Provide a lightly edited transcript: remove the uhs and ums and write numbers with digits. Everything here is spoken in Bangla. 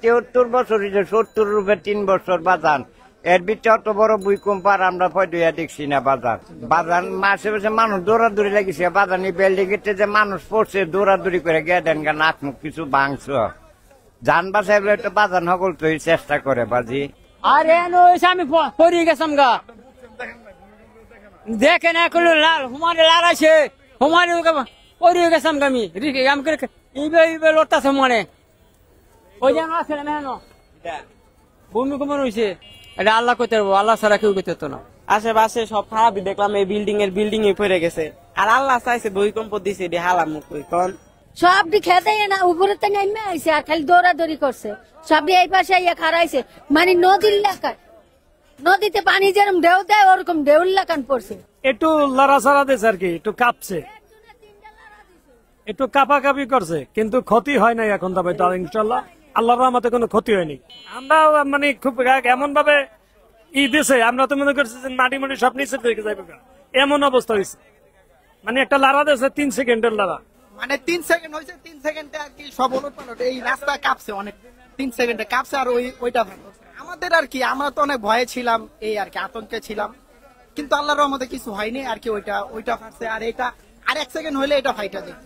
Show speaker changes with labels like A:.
A: 73 বছর হয়েছে, 70 রুপে 3 বছর বাজান। এর ভিতরে অত বড় ভূমিকম্প আর আমরা পয়দুয়া দেখছি না বাজার। বাজার মাসে মাসে মানুষ দৌড়াদৌড়ি লাগিছে, বাজানি বিল্ডিং এর যে মানুষ পড়ছে দৌড়াদৌড়ি করে গিয়ে দেন গা নাক মুখ কিছু ভাঙছ। যান বাসায় তো বাজান সকল তো চেষ্টা করে বাজি।
B: আরে আমি পড়ে গেছাম গা, দেখে না করলো লাল হুমারে লাল আছে, হুমারে পড়ে গেছাম গা আমি এইবার লড়তাছে মনে ওই যেন আছে না মেহন ভূমিকম্প হয়েছে। এটা আল্লাহ করতে পারবো, আল্লাহ ছাড়া কেউ করতে হতো না।
C: আশেপাশে সব খারাপই দেখলাম, এই বিল্ডিং এ পড়ে গেছে। আর আল্লাহ চাইছে ভূমিকম্প দিছে, এটি হালাম কোন
D: সব খেতে না উপরে তো নেমে আইছে আর খালি দৌড়াদৌড়ি করছে। সব এই পাশে খারাইছে, মানে নদীর এলাকায়, নদীতে পানি যেরকম ঢেউ দেয় ওরকম ঢেউর লাগান পড়ছে।
E: একটু লড়াছড়া দিয়েছে আর কি, একটু কাঁপছে, একটু কাঁপাকাপি করছে, কিন্তু ক্ষতি হয় নাই এখন তবে ইনশাল্লাহ আল্লাহর রহমতে কোনো ক্ষতি হয়নি। আমরা মানে খুব এমন ভাবে দিছে, আমরা তো মনে করছি যে মাটি মাটি সব নিচে থেকে যাবে, এমন অবস্থা হয়েছে। মানে একটা লাড়া দিয়েছে 3 সেকেন্ডের লাড়া,
F: মানে 3 সেকেন্ড হয়েছে, 3 সেকেন্ডে আর কি সব ওলট পালট, এই রাস্তা কাঁপছে অনেক, 3 সেকেন্ডে কাঁপছে। আর ওইটা আমাদের আর কি, আমরা তো অনেক ভয়ে ছিলাম, এই আর কি আতঙ্কে ছিলাম, কিন্তু আল্লাহর রহমতে কিছু হয়নি আর কি। ওইটা ফাটছে, আর এটা আর 1 সেকেন্ড হইলে এটা ফাইটা যায়।